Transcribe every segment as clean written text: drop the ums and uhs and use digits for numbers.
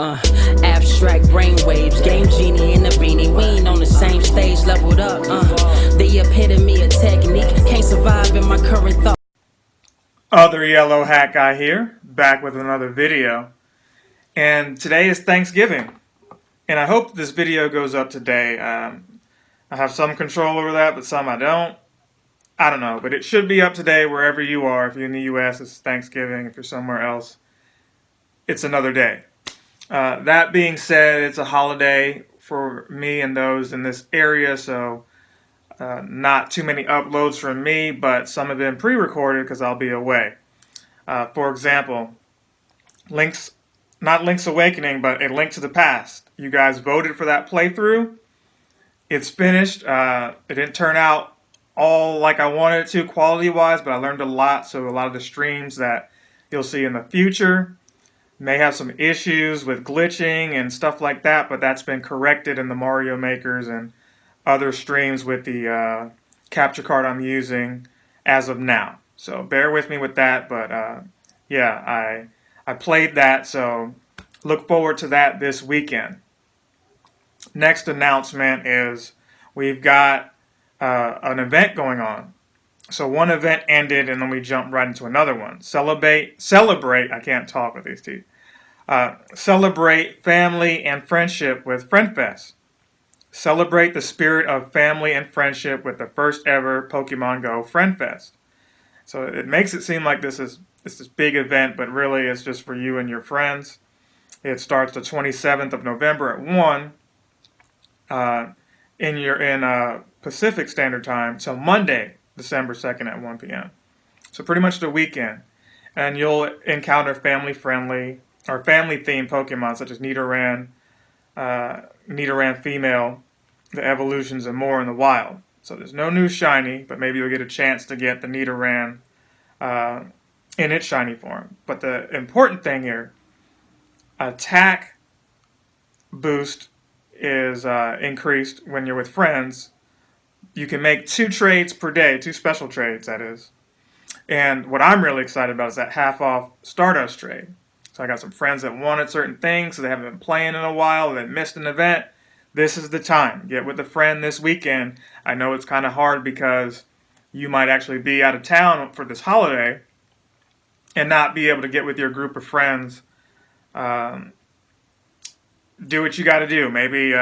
Abstract brainwaves, game genie in the beanie. We ain't on the same stage, leveled up. The epitome of technique, can't survive in my current thought. Other yellow hat guy here, back with another video. And today is Thanksgiving. And I hope this video goes up today. I have some control over that, but some I don't. I don't know, but it should be up today wherever you are. If you're in the US, it's Thanksgiving. If you're somewhere else, it's another day. That being said, it's a holiday for me and those in this area, so not too many uploads from me, but some have been pre-recorded because I'll be away. For example, not Link's Awakening, but A Link to the Past. You guys voted for that playthrough. It's finished. It didn't turn out all like I wanted it to quality-wise, but I learned a lot, so a lot of the streams that you'll see in the future may have some issues with glitching and stuff like that, but that's been corrected in the Mario Makers and other streams with the capture card I'm using as of now. So bear with me with that, but yeah, I played that, so look forward to that this weekend. Next announcement is we've got an event going on. So one event ended and then we jumped right into another one. Celebrate, I can't talk with these teeth. Celebrate family and friendship with FriendFest. Celebrate the spirit of family and friendship with the first ever Pokemon Go FriendFest. So it makes it seem like this is this big event, but really it's just for you and your friends. It starts the 27th of November at 1 in Pacific Standard Time till Monday, December 2nd at 1 p.m. So pretty much the weekend. And you'll encounter family-friendly or family-themed Pokemon such as Nidoran, Nidoran Female, the evolutions, and more in the wild. So there's no new shiny, but maybe you'll get a chance to get the Nidoran in its shiny form. But the important thing here, attack boost is increased when you're with friends. You can make 2 trades per day, 2 special trades, that is. And what I'm really excited about is that half-off Stardust trade. So I got some friends that wanted certain things, so they haven't been playing in a while, they missed an event. This is the time. Get with a friend this weekend. I know it's kind of hard because you might actually be out of town for this holiday and not be able to get with your group of friends. Do what you got to do. Maybe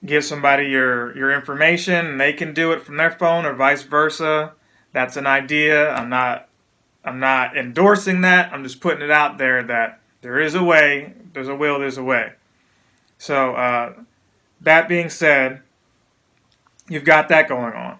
give somebody your information and they can do it from their phone or vice versa. That's an idea. I'm not endorsing that. I'm just putting it out there that there is a way. There's a will, there's a way. So that being said, you've got that going on.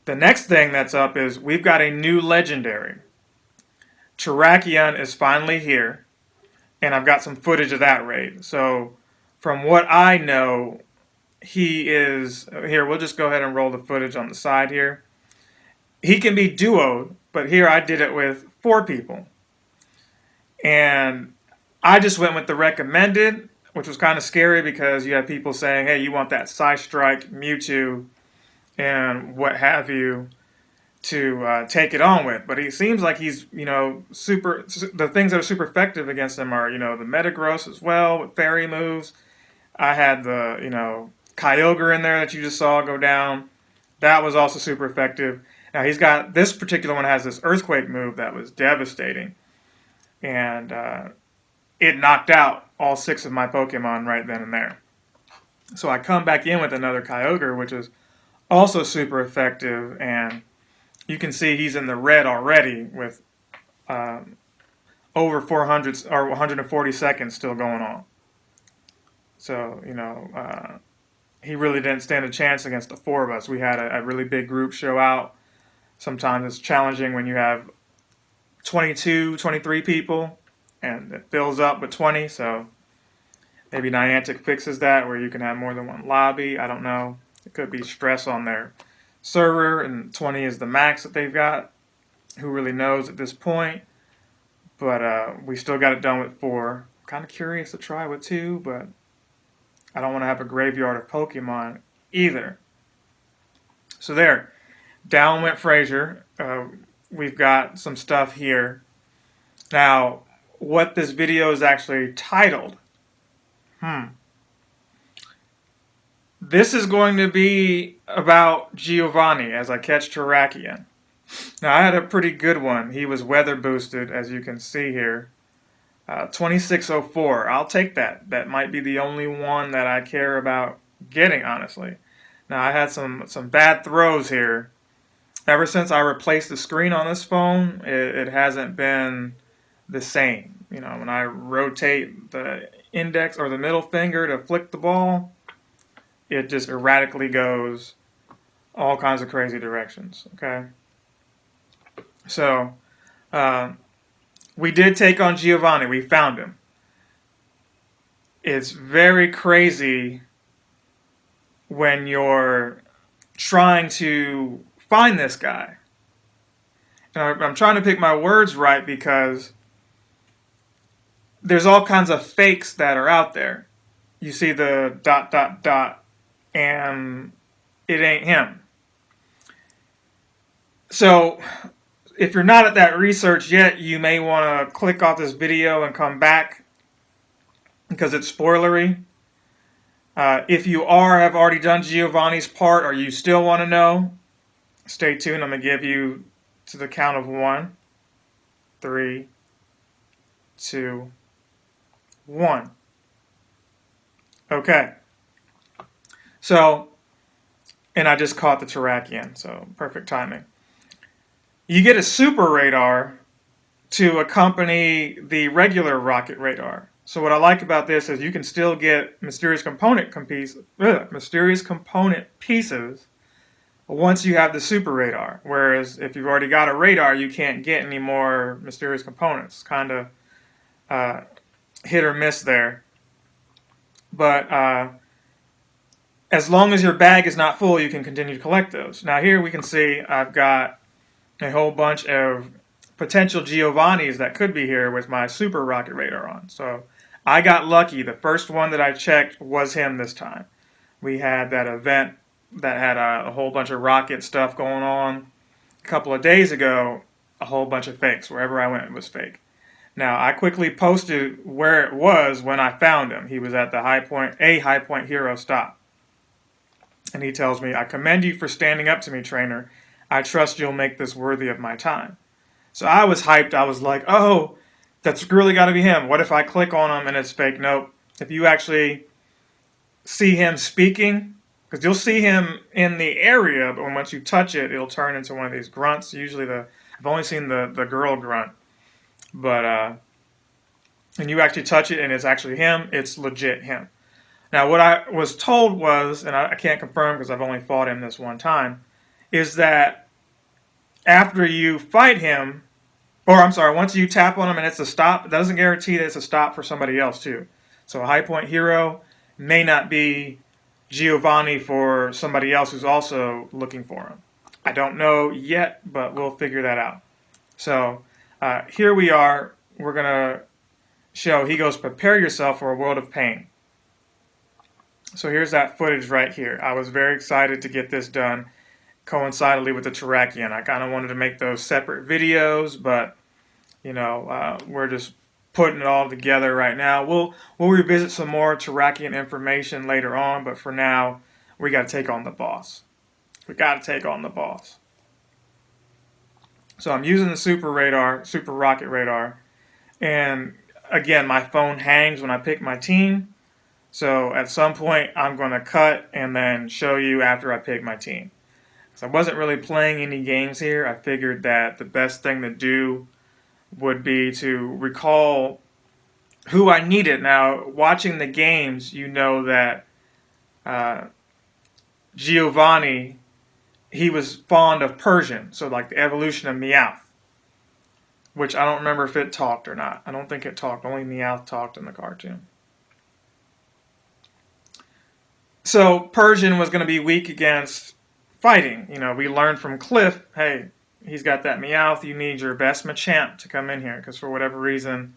The next thing that's up is we've got a new legendary. Terrakion is finally here, and I've got some footage of that raid. So from what I know, he is here. We'll just go ahead and roll the footage on the side here. He can be duoed, but here I did it with 4 people. And I just went with the recommended, which was kind of scary because you have people saying, hey, you want that Psystrike, Mewtwo, and what have you to take it on with. But he seems like he's, the things that are super effective against him are, the Metagross as well with fairy moves. I had the, Kyogre in there that you just saw go down. That was also super effective. Now he's got, this particular one has this Earthquake move that was devastating. And it knocked out all 6 of my Pokemon right then and there. So I come back in with another Kyogre, which is also super effective. And you can see he's in the red already with over 400 or 140 seconds still going on. So, he really didn't stand a chance against the 4 of us. We had a really big group show out. Sometimes it's challenging when you have 22, 23 people and it fills up with 20. So maybe Niantic fixes that where you can have more than one lobby. I don't know. It could be stress on their server, and 20 is the max that they've got. Who really knows at this point? But we still got it done with 4. I'm kind of curious to try with 2, but I don't want to have a graveyard of Pokemon either. So there. Down went Frazier. We've got some stuff here. Now, what this video is actually titled. This is going to be about Giovanni as I catch Terrakion. Now, I had a pretty good one. He was weather boosted, as you can see here. 2604. I'll take that. That might be the only one that I care about getting, honestly. Now, I had some bad throws here. Ever since I replaced the screen on this phone, it hasn't been the same. You know, when I rotate the index or the middle finger to flick the ball, it just erratically goes all kinds of crazy directions, okay? So, we did take on Giovanni. We found him. It's very crazy when you're trying to find this guy. And I'm trying to pick my words right because there's all kinds of fakes that are out there. You see the ... and it ain't him. So if you're not at that research yet, you may want to click off this video and come back because it's spoilery. If you have already done Giovanni's part or you still want to know, stay tuned. I'm going to give you to the count of 1, 3, 2, 1. Okay. So, and I just caught the Terrakion, so perfect timing. You get a super radar to accompany the regular rocket radar. So what I like about this is you can still get mysterious component pieces once you have the super radar. Whereas if you've already got a radar, you can't get any more mysterious components. Kind of hit or miss there. But as long as your bag is not full, you can continue to collect those. Now here we can see I've got a whole bunch of potential Giovannis that could be here with my super rocket radar on. So I got lucky. The first one that I checked was him this time. We had that event that had a whole bunch of rocket stuff going on. A couple of days ago, a whole bunch of fakes. Wherever I went, it was fake. Now, I quickly posted where it was when I found him. He was at the High Point Hero stop. And he tells me, "I commend you for standing up to me, trainer. I trust you'll make this worthy of my time." So I was hyped. I was like, oh, that's really got to be him. What if I click on him and it's fake? Nope. If you actually see him speaking, because you'll see him in the area, but once you touch it, it'll turn into one of these grunts. Usually I've only seen the girl grunt. But, and you actually touch it and it's actually him, it's legit him. Now, what I was told was, and I can't confirm because I've only fought him this one time, is that after you fight him, once you tap on him and it's a stop, it doesn't guarantee that it's a stop for somebody else too. So a High Point Hero may not be Giovanni for somebody else who's also looking for him. I don't know yet, but we'll figure that out. So here we are. We're going to show, he goes, "Prepare yourself for a world of pain." So here's that footage right here. I was very excited to get this done coincidentally with the Terrakion. I kind of wanted to make those separate videos, but you know, we're just putting it all together right now. We'll revisit some more Terrakion information later on, but for now, we got to take on the boss. We got to take on the boss. So I'm using the super rocket radar, and again, my phone hangs when I pick my team. So at some point, I'm going to cut and then show you after I pick my team. So I wasn't really playing any games here. I figured that the best thing to do would be to recall who I needed. Now, watching the games, you know that Giovanni, he was fond of Persian, so like the evolution of Meowth, which I don't remember if it talked or not. I don't think it talked. Only Meowth talked in the cartoon. So Persian was going to be weak against fighting. You know, we learned from Cliff, hey, he's got that Meowth. You need your best Machamp to come in here, because for whatever reason,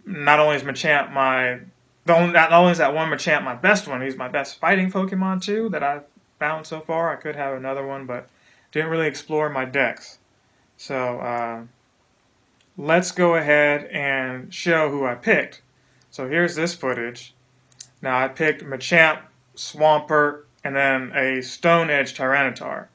not only is Machamp not only is that one Machamp my best one, he's my best fighting Pokemon too that I've found so far. I could have another one, but didn't really explore my decks. So let's go ahead and show who I picked. So here's this footage. Now I picked Machamp, Swampert, and then a Stone Edge Tyranitar.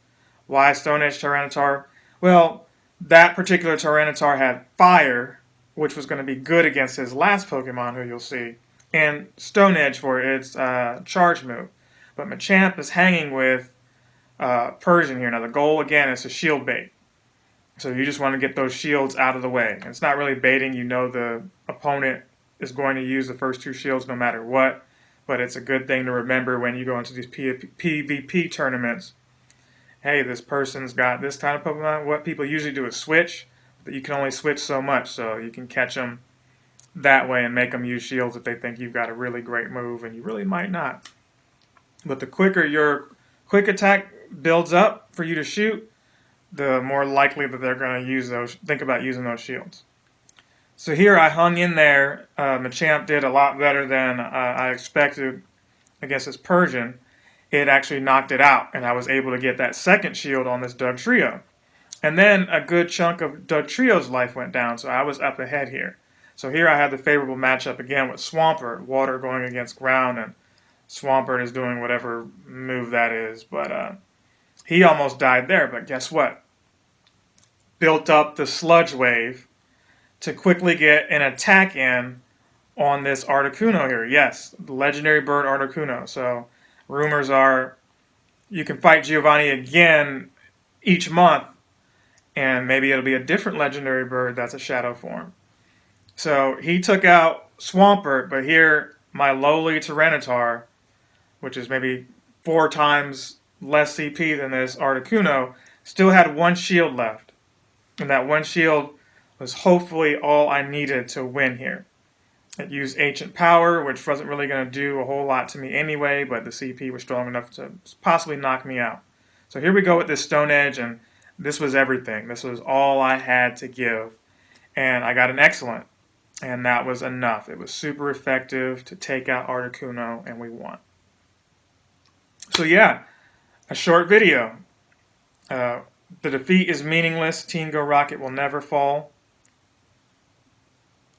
Why Stone Edge Tyranitar? Well, that particular Tyranitar had Fire, which was going to be good against his last Pokemon, who you'll see, and Stone Edge for its charge move. But Machamp is hanging with Persian here. Now the goal, again, is to shield bait. So you just want to get those shields out of the way. And it's not really baiting. You know the opponent is going to use the first two shields no matter what. But it's a good thing to remember when you go into these PvP tournaments. Hey, this person's got this kind of Pokemon. What people usually do is switch. But you can only switch so much. So you can catch them that way and make them use shields if they think you've got a really great move. And you really might not. But the quicker your quick attack builds up for you to shoot, the more likely that they're going to think about using those shields. So here I hung in there. Machamp did a lot better than I expected against this Persian. It actually knocked it out, and I was able to get that second shield on this Dugtrio. And then a good chunk of Dugtrio's life went down, so I was up ahead here. So here I had the favorable matchup again with Swampert, water going against ground, and Swampert is doing whatever move that is. But he almost died there, but guess what? Built up the Sludge Wave to quickly get an attack in on this Articuno here. Yes, the legendary bird Articuno. So rumors are you can fight Giovanni again each month, and maybe it'll be a different legendary bird that's a shadow form. So he took out Swampert, but here my lowly Tyranitar, which is maybe 4 times less CP than this Articuno, still had one shield left. And that one shield was hopefully all I needed to win here. It used Ancient Power, which wasn't really going to do a whole lot to me anyway, but the CP was strong enough to possibly knock me out. So here we go with this Stone Edge, and this was everything. This was all I had to give. And I got an excellent, and that was enough. It was super effective to take out Articuno, and we won. So yeah, a short video. The defeat is meaningless. Team Go Rocket will never fall.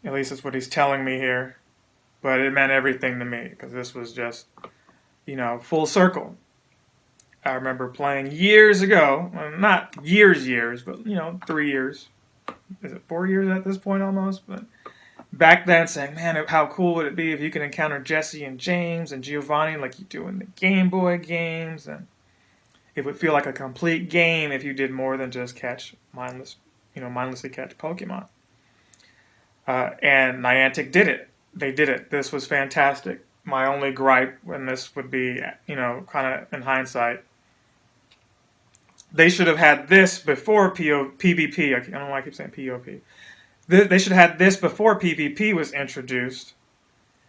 At least that's what he's telling me here. But it meant everything to me because this was just, full circle. I remember playing years ago. Well, not years, but, 3 years. Is it 4 years at this point almost? But back then saying, man, how cool would it be if you could encounter Jesse and James and Giovanni like you do in the Game Boy games, and it would feel like a complete game if you did more than just mindlessly catch Pokemon. And Niantic did it. They did it. This was fantastic. My only gripe, and this would be, kind of in hindsight, they should have had this before PvP. I don't know why I keep saying POP. They should have had this before PvP was introduced.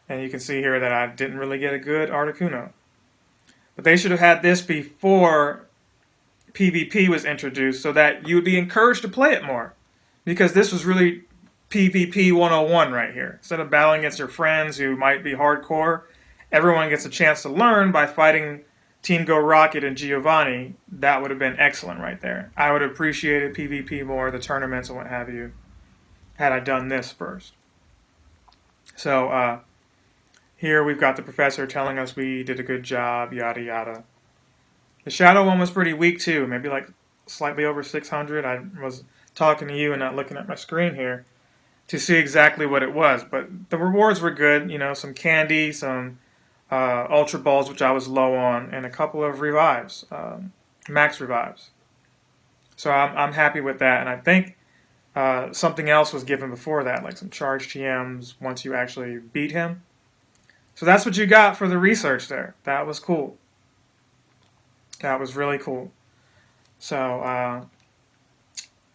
And you can see here that I didn't really get a good Articuno. But they should have had this before PvP was introduced so that you would be encouraged to play it more. Because this was really PvP 101 right here. Instead of battling against your friends who might be hardcore, everyone gets a chance to learn by fighting Team Go Rocket and Giovanni. That would have been excellent right there. I would have appreciated PvP more, the tournaments and what have you, had I done this first. So, here we've got the professor telling us we did a good job, yada yada. The shadow one was pretty weak too, maybe like slightly over 600. I was talking to you and not looking at my screen here to see exactly what it was. But the rewards were good, some candy, some Ultra Balls, which I was low on, and a couple of revives, max revives. So I'm happy with that, and I think something else was given before that, like some charge TMs once you actually beat him. So that's what you got for the research there. That was cool. That was really cool. So,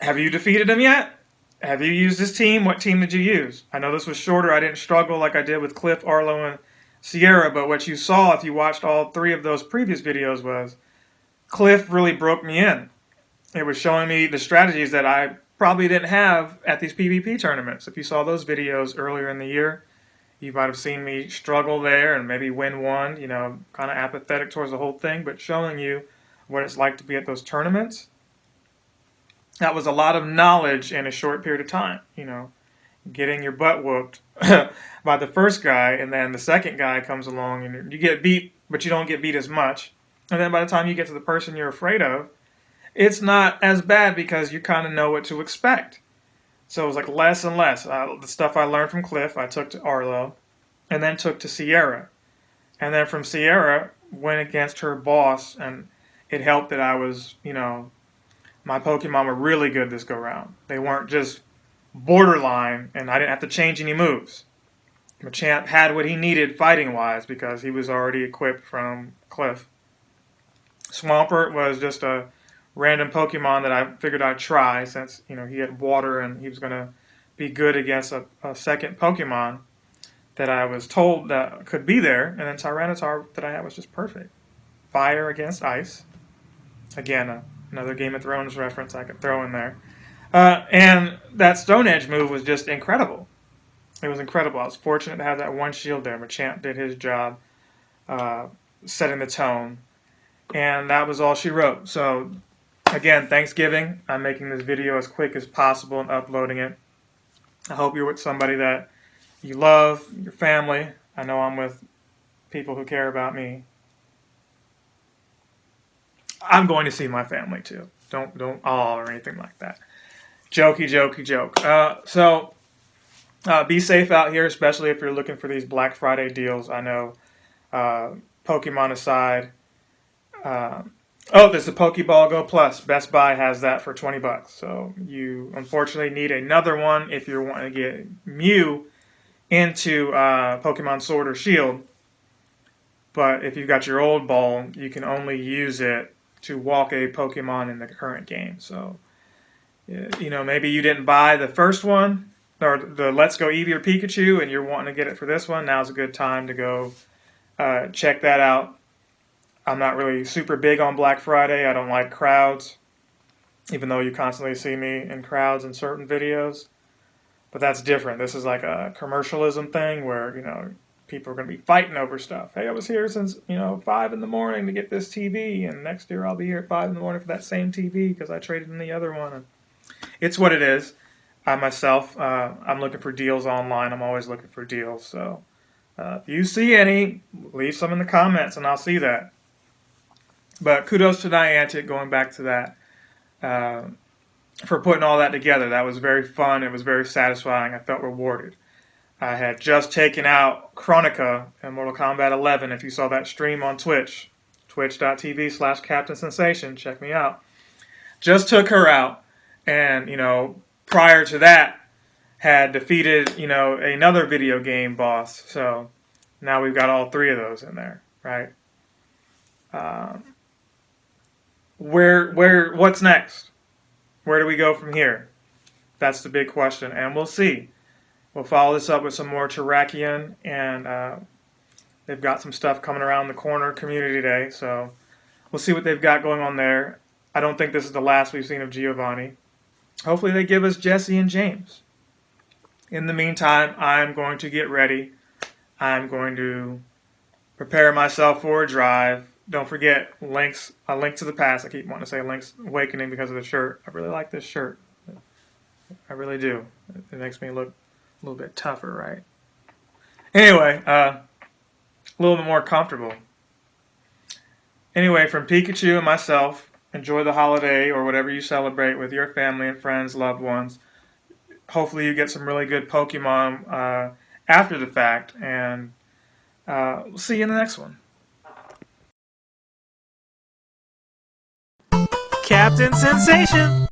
have you defeated him yet? Have you used this team? What team did you use? I know this was shorter. I didn't struggle like I did with Cliff, Arlo, and Sierra, but what you saw if you watched all 3 of those previous videos was Cliff really broke me in. It was showing me the strategies that I probably didn't have at these PvP tournaments. If you saw those videos earlier in the year, you might have seen me struggle there and maybe win one, kind of apathetic towards the whole thing, but showing you what it's like to be at those tournaments. that was a lot of knowledge in a short period of time, getting your butt whooped by the first guy, and then the second guy comes along and you get beat, but you don't get beat as much. And then by the time you get to the person you're afraid of, it's not as bad because you kind of know what to expect. So it was like less and less. The stuff I learned from Cliff, I took to Arlo, and then took to Sierra. And then from Sierra, went against her boss, and it helped that I was, my Pokemon were really good this go round. They weren't just borderline, and I didn't have to change any moves. Machamp had what he needed fighting-wise because he was already equipped from Cliff. Swampert was just a random Pokemon that I figured I'd try since, he had water and he was going to be good against a second Pokemon that I was told that could be there. And then Tyranitar that I had was just perfect. Fire against ice. Again, another Game of Thrones reference I could throw in there. And that Stone Edge move was just incredible. It was incredible. I was fortunate to have that one shield there. Machamp did his job setting the tone. And that was all she wrote. So, again, Thanksgiving. I'm making this video as quick as possible and uploading it. I hope you're with somebody that you love, your family. I know I'm with people who care about me. I'm going to see my family too. Don't or anything like that. Jokey joke. Be safe out here, especially if you're looking for these Black Friday deals. I know, Pokemon aside. There's the Pokeball Go Plus. Best Buy has that for $20. So you unfortunately need another one if you're wanting to get Mew into Pokemon Sword or Shield. But if you've got your old ball, you can only use it to walk a Pokemon in the current game. So, maybe you didn't buy the first one, or the Let's Go Eevee or Pikachu, and you're wanting to get it for this one. Now's a good time to go check that out. I'm not really super big on Black Friday. I don't like crowds, even though you constantly see me in crowds in certain videos. But that's different. This is like a commercialism thing where, people are going to be fighting over stuff. Hey, I was here since, 5 in the morning to get this TV, and next year I'll be here at 5 in the morning for that same TV because I traded in the other one. And it's what it is. I myself, I'm looking for deals online. I'm always looking for deals. So if you see any, leave some in the comments and I'll see that. But kudos to Niantic, going back to that, for putting all that together. That was very fun. It was very satisfying. I felt rewarded. I had just taken out Chronica in Mortal Kombat 11. If you saw that stream on Twitch, twitch.tv/Captain Sensation, check me out. Just took her out, and, prior to that, had defeated, another video game boss. So now we've got all three of those in there, right? What's next? Where do we go from here? That's the big question, and we'll see. We'll follow this up with some more Terrakion, and they've got some stuff coming around the corner, Community Day, so we'll see what they've got going on there. I don't think this is the last we've seen of Giovanni. Hopefully they give us Jesse and James. In the meantime, I'm going to get ready. I'm going to prepare myself for a drive. Don't forget, a link to the past. I keep wanting to say Link's Awakening because of the shirt. I really like this shirt. I really do. It makes me look a little bit tougher, right? Anyway, a little bit more comfortable. Anyway, from Pikachu and myself, enjoy the holiday or whatever you celebrate with your family and friends, loved ones. Hopefully you get some really good Pokemon after the fact, and we'll see you in the next one. Captain Sensation!